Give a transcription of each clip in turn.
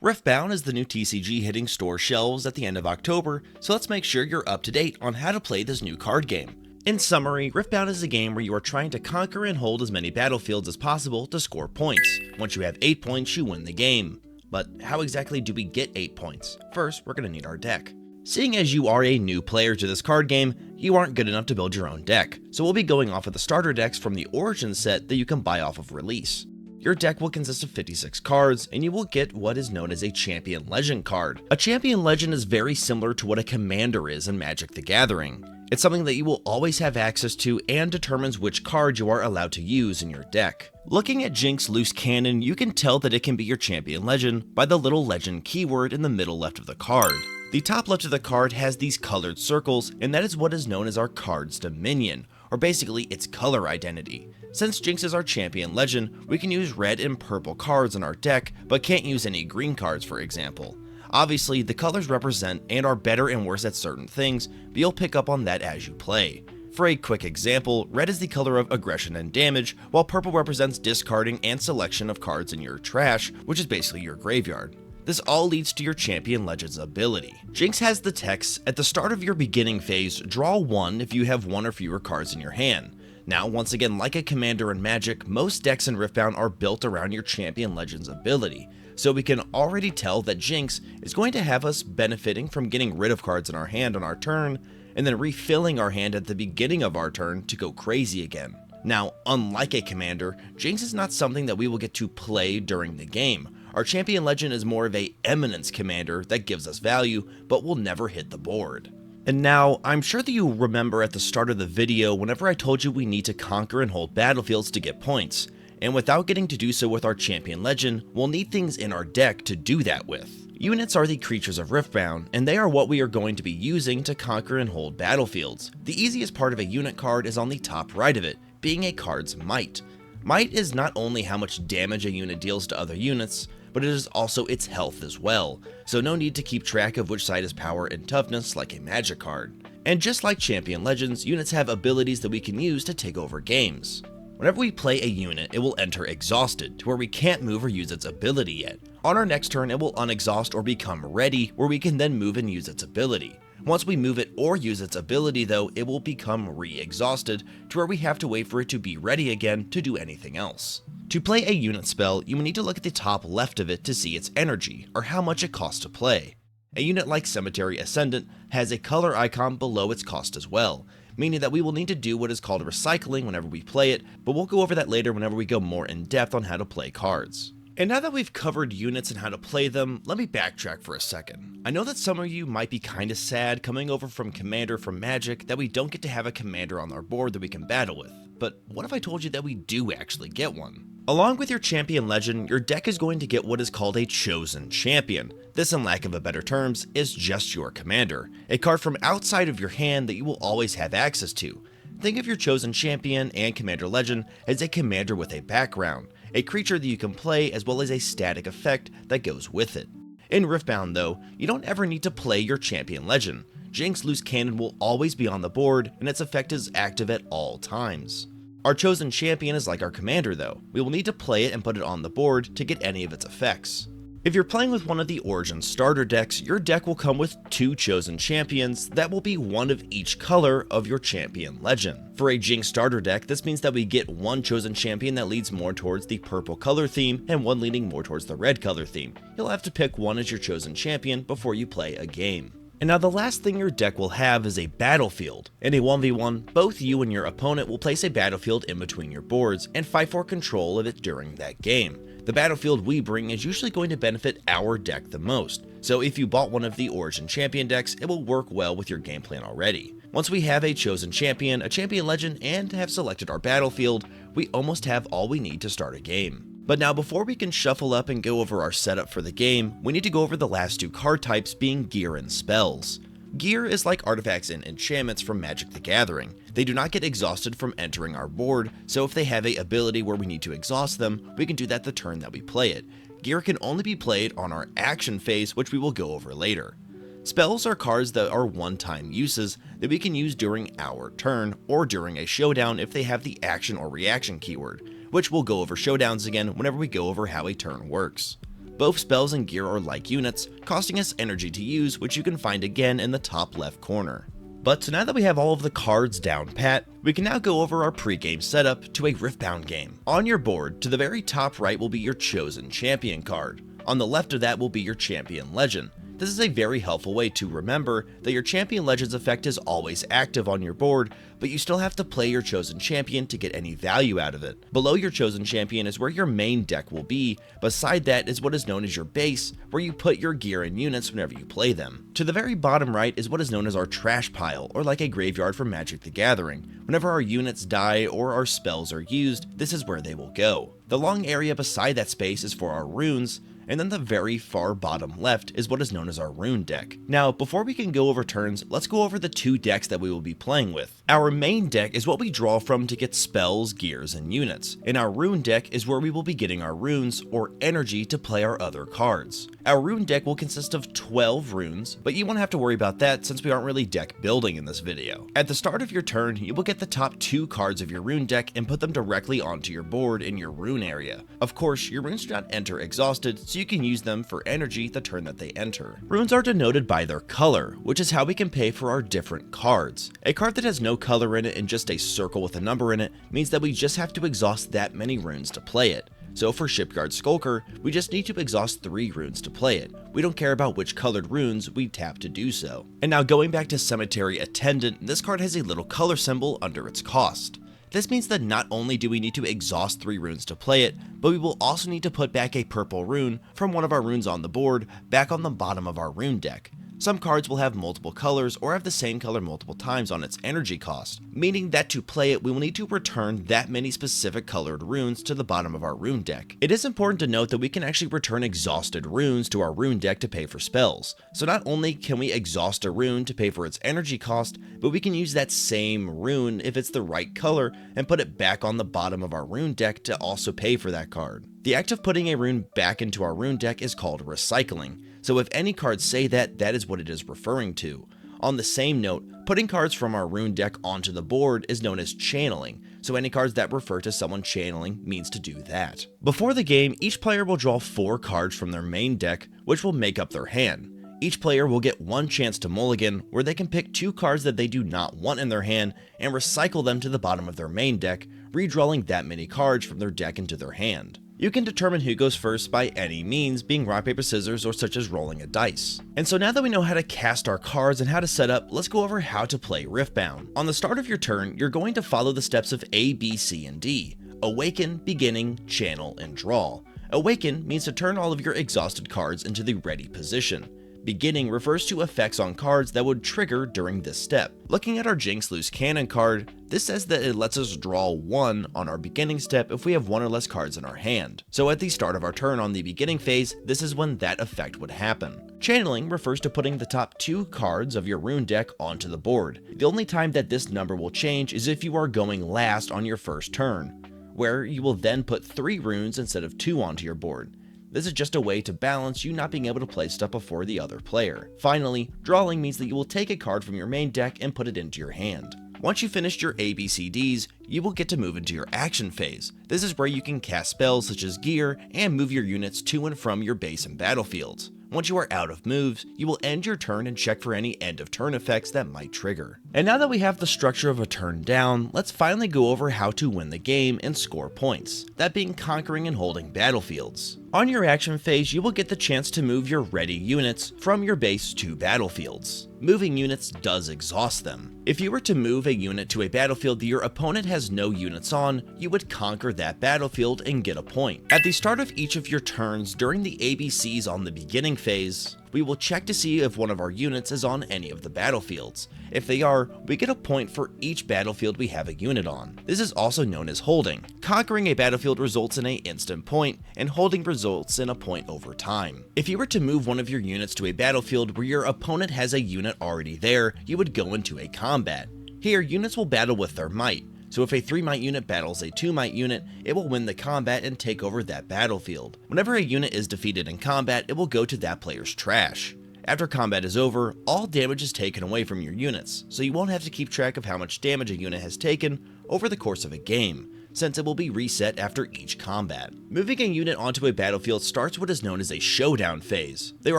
Riftbound is the new TCG hitting store shelves at the end of October, so let's make sure you're up to date on how to play this new card game. In summary, Riftbound is a game where you are trying to conquer and hold as many battlefields as possible to score points. Once you have 8 points, you win the game. But how exactly do we get 8 points? First, we're going to need our deck. Seeing as you are a new player to this card game, you aren't good enough to build your own deck, so we'll be going off of the starter decks from the Origin set that you can buy off of release. Your deck will consist of 56 cards, and you will get what is known as a Champion Legend card. A Champion Legend is very similar to what a Commander is in Magic the Gathering. It's something that you will always have access to and determines which card you are allowed to use in your deck. Looking at Jinx Loose Cannon, you can tell that it can be your Champion Legend by the little legend keyword in the middle left of the card. The top left of the card has these colored circles, and that is what is known as our card's dominion, or basically its color identity. Since Jinx is our Champion Legend, we can use red and purple cards in our deck, but can't use any green cards, for example. Obviously, the colors represent and are better and worse at certain things, but you'll pick up on that as you play. For a quick example, red is the color of aggression and damage, while purple represents discarding and selection of cards in your trash, which is basically your graveyard. This all leads to your Champion Legend's ability. Jinx has the text, at the start of your beginning phase, draw 1 if you have 1 or fewer cards in your hand. Now, once again, like a Commander in Magic, most decks in Riftbound are built around your Champion Legend's ability, so we can already tell that Jinx is going to have us benefiting from getting rid of cards in our hand on our turn, and then refilling our hand at the beginning of our turn to go crazy again. Now, unlike a Commander, Jinx is not something that we will get to play during the game. Our Champion Legend is more of a Eminence Commander that gives us value, but will never hit the board. And now, I'm sure that you remember at the start of the video whenever I told you we need to conquer and hold battlefields to get points, and without getting to do so with our Champion Legend, we'll need things in our deck to do that with. Units are the creatures of Riftbound, and they are what we are going to be using to conquer and hold battlefields. The easiest part of a unit card is on the top right of it, being a card's might. Might is not only how much damage a unit deals to other units, but it is also its health as well, so no need to keep track of which side is power and toughness like a magic card. And just like Champion Legends, units have abilities that we can use to take over games. Whenever we play a unit, it will enter exhausted, to where we can't move or use its ability yet. On our next turn, it will unexhaust or become ready, where we can then move and use its ability. Once we move it or use its ability though, it will become re-exhausted, to where we have to wait for it to be ready again to do anything else. To play a unit spell, you will need to look at the top left of it to see its energy, or how much it costs to play. A unit like Cemetery Ascendant has a color icon below its cost as well, meaning that we will need to do what is called recycling whenever we play it, but we'll go over that later whenever we go more in depth on how to play cards. And now that we've covered units and how to play them, let me backtrack for a second. I know that some of you might be kinda sad coming over from Commander from Magic that we don't get to have a Commander on our board that we can battle with, but what if I told you that we do actually get one? Along with your Champion Legend, your deck is going to get what is called a Chosen Champion. This, in lack of a better terms, is just your Commander, a card from outside of your hand that you will always have access to. Think of your Chosen Champion and Commander Legend as a commander with a background, a creature that you can play as well as a static effect that goes with it. In Riftbound though, you don't ever need to play your Champion Legend. Jinx Loose Cannon will always be on the board and its effect is active at all times. Our Chosen Champion is like our Commander though, we will need to play it and put it on the board to get any of its effects. If you're playing with one of the Origin starter decks, your deck will come with 2 Chosen Champions that will be one of each color of your Champion Legend. For a Jinx starter deck, this means that we get 1 Chosen Champion that leads more towards the purple color theme and 1 leaning more towards the red color theme. You'll have to pick one as your Chosen Champion before you play a game. And now the last thing your deck will have is a battlefield. In a 1v1, both you and your opponent will place a battlefield in between your boards and fight for control of it during that game. The battlefield we bring is usually going to benefit our deck the most, so if you bought one of the Origin Champion decks, it will work well with your game plan already. Once we have a Chosen Champion, a Champion Legend, and have selected our battlefield, we almost have all we need to start a game. But now before we can shuffle up and go over our setup for the game, we need to go over the last 2 card types being gear and spells. Gear is like artifacts and enchantments from Magic the Gathering. They do not get exhausted from entering our board, so if they have a ability where we need to exhaust them, we can do that the turn that we play it. Gear can only be played on our action phase, which we will go over later. Spells are cards that are one-time uses that we can use during our turn or during a showdown if they have the action or reaction keyword, which we'll go over showdowns again whenever we go over how a turn works. Both spells and gear are like units, costing us energy to use, which you can find again in the top left corner. But now that we have all of the cards down pat, we can now go over our pregame setup to a Riftbound game. On your board, to the very top right will be your chosen champion card. On the left of that will be your champion legend. This is a very helpful way to remember that your champion legend's effect is always active on your board, but you still have to play your chosen champion to get any value out of it. Below your chosen champion is where your main deck will be. Beside that is what is known as your base, where you put your gear and units whenever you play them. To the very bottom right is what is known as our trash pile, or like a graveyard for Magic the Gathering. Whenever our units die or our spells are used, this is where they will go. The long area beside that space is for our runes, and then the very far bottom left is what is known as our rune deck. Now, before we can go over turns, let's go over the two decks that we will be playing with. Our main deck is what we draw from to get spells, gears, and units, and our rune deck is where we will be getting our runes, or energy, to play our other cards. Our rune deck will consist of 12 runes, but you won't have to worry about that since we aren't really deck building in this video. At the start of your turn, you will get the top 2 cards of your rune deck and put them directly onto your board in your rune area. Of course, your runes do not enter exhausted, so you can use them for energy the turn that they enter. Runes are denoted by their color, which is how we can pay for our different cards. A card that has no color in it and just a circle with a number in it means that we just have to exhaust that many runes to play it. So for Shipyard Skulker, we just need to exhaust 3 runes to play it. We don't care about which colored runes we tap to do so. And now going back to Cemetery Attendant, this card has a little color symbol under its cost. This means that not only do we need to exhaust 3 runes to play it, but we will also need to put back a purple rune from one of our runes on the board back on the bottom of our rune deck. Some cards will have multiple colors or have the same color multiple times on its energy cost, meaning that to play it we will need to return that many specific colored runes to the bottom of our rune deck. It is important to note that we can actually return exhausted runes to our rune deck to pay for spells. So not only can we exhaust a rune to pay for its energy cost, but we can use that same rune if it's the right color and put it back on the bottom of our rune deck to also pay for that card. The act of putting a rune back into our rune deck is called recycling, so if any cards say that, that is what it is referring to. On the same note, putting cards from our rune deck onto the board is known as channeling, so any cards that refer to someone channeling means to do that. Before the game, each player will draw 4 cards from their main deck, which will make up their hand. Each player will get 1 chance to mulligan, where they can pick 2 cards that they do not want in their hand and recycle them to the bottom of their main deck, redrawing that many cards from their deck into their hand. You can determine who goes first by any means, being rock, paper, scissors, or such as rolling a dice. And so now that we know how to cast our cards and how to set up, let's go over how to play Riftbound. On the start of your turn, you're going to follow the steps of A, B, C, and D. Awaken, Beginning, Channel, and Draw. Awaken means to turn all of your exhausted cards into the ready position. Beginning refers to effects on cards that would trigger during this step. Looking at our Jinx Loose Cannon card, this says that it lets us draw 1 on our beginning step if we have 1 or less cards in our hand. So at the start of our turn on the beginning phase, this is when that effect would happen. Channeling refers to putting the top 2 cards of your rune deck onto the board. The only time that this number will change is if you are going last on your first turn, where you will then put 3 runes instead of 2 onto your board. This is just a way to balance you not being able to play stuff before the other player. Finally, drawing means that you will take a card from your main deck and put it into your hand. Once you've finished your ABCDs, you will get to move into your action phase. This is where you can cast spells such as gear and move your units to and from your base and battlefields. Once you are out of moves, you will end your turn and check for any end of turn effects that might trigger. And now that we have the structure of a turn down, let's finally go over how to win the game and score points, that being conquering and holding battlefields. On your action phase, you will get the chance to move your ready units from your base to battlefields. Moving units does exhaust them. If you were to move a unit to a battlefield that your opponent has no units on, you would conquer that battlefield and get a point. At the start of each of your turns during the ABCs on the beginning phase, we will check to see if one of our units is on any of the battlefields. If they are, we get a point for each battlefield we have a unit on. This is also known as holding. Conquering a battlefield results in an instant point, and holding results in a point over time. If you were to move one of your units to a battlefield where your opponent has a unit already there, you would go into a combat. Here, units will battle with their might. So if a 3-might unit battles a 2-might unit, it will win the combat and take over that battlefield. Whenever a unit is defeated in combat, it will go to that player's trash. After combat is over, all damage is taken away from your units, so you won't have to keep track of how much damage a unit has taken over the course of a game. since it will be reset after each combat. Moving a unit onto a battlefield starts what is known as a showdown phase. There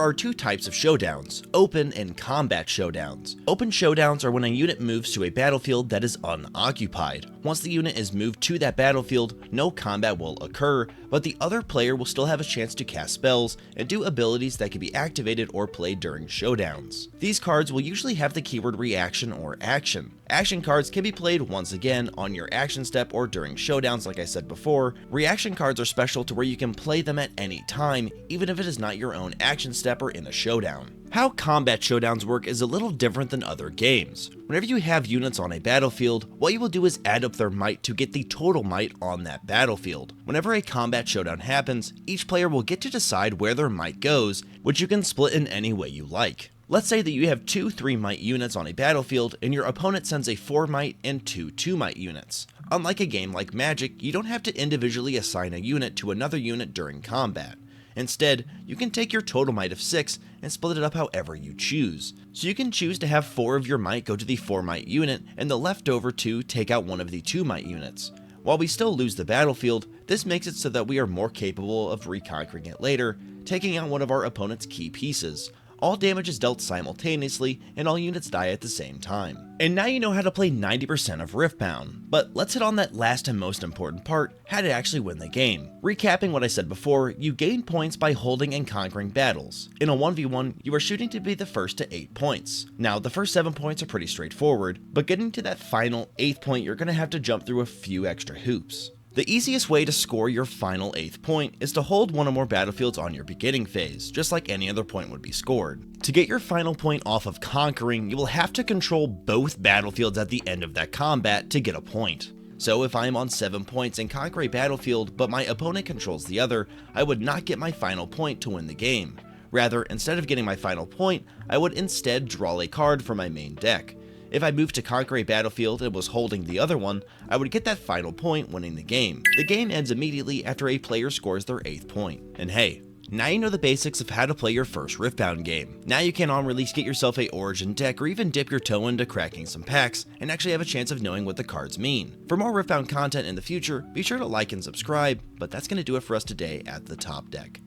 are two types of showdowns, open and combat showdowns. Open showdowns are when a unit moves to a battlefield that is unoccupied. Once the unit is moved to that battlefield, no combat will occur, but the other player will still have a chance to cast spells and do abilities that can be activated or played during showdowns. These cards will usually have the keyword reaction or action. Action cards can be played once again on your action step or during showdowns like I said before. Reaction cards are special to where you can play them at any time, even if it is not your own action step or in a showdown. How combat showdowns work is a little different than other games. Whenever you have units on a battlefield, what you will do is add up their might to get the total might on that battlefield. Whenever a combat showdown happens, each player will get to decide where their might goes, which you can split in any way you like. Let's say that you have two 3 might units on a battlefield and your opponent sends a 4 might and two 2 might units. Unlike a game like Magic, you don't have to individually assign a unit to another unit during combat. Instead, you can take your total might of 6 and split it up however you choose. So you can choose to have 4 of your might go to the 4 might unit and the leftover 2 take out one of the 2 might units. While we still lose the battlefield, this makes it so that we are more capable of reconquering it later, taking out one of our opponent's key pieces. All damage is dealt simultaneously, and all units die at the same time. And now you know how to play 90% of Riftbound, but let's hit on that last and most important part, how to actually win the game. Recapping what I said before, you gain points by holding and conquering battles. In a 1v1, you are shooting to be the first to 8 points. Now, the first 7 points are pretty straightforward, but getting to that final 8th point, you're going to have to jump through a few extra hoops. The easiest way to score your final 8th point is to hold one or more battlefields on your beginning phase, just like any other point would be scored. To get your final point off of conquering, you will have to control both battlefields at the end of that combat to get a point. So if I am on 7 points and conquer a battlefield, but my opponent controls the other, I would not get my final point to win the game. Rather, instead of getting my final point, I would instead draw a card from my main deck. If I moved to conquer a battlefield and was holding the other one, I would get that final point, winning the game. The game ends immediately after a player scores their 8th point. And hey, now you know the basics of how to play your first Riftbound game. Now you can on release get yourself a Origin deck or even dip your toe into cracking some packs and actually have a chance of knowing what the cards mean. For more Riftbound content in the future, be sure to like and subscribe, but that's going to do it for us today at the Top Deck.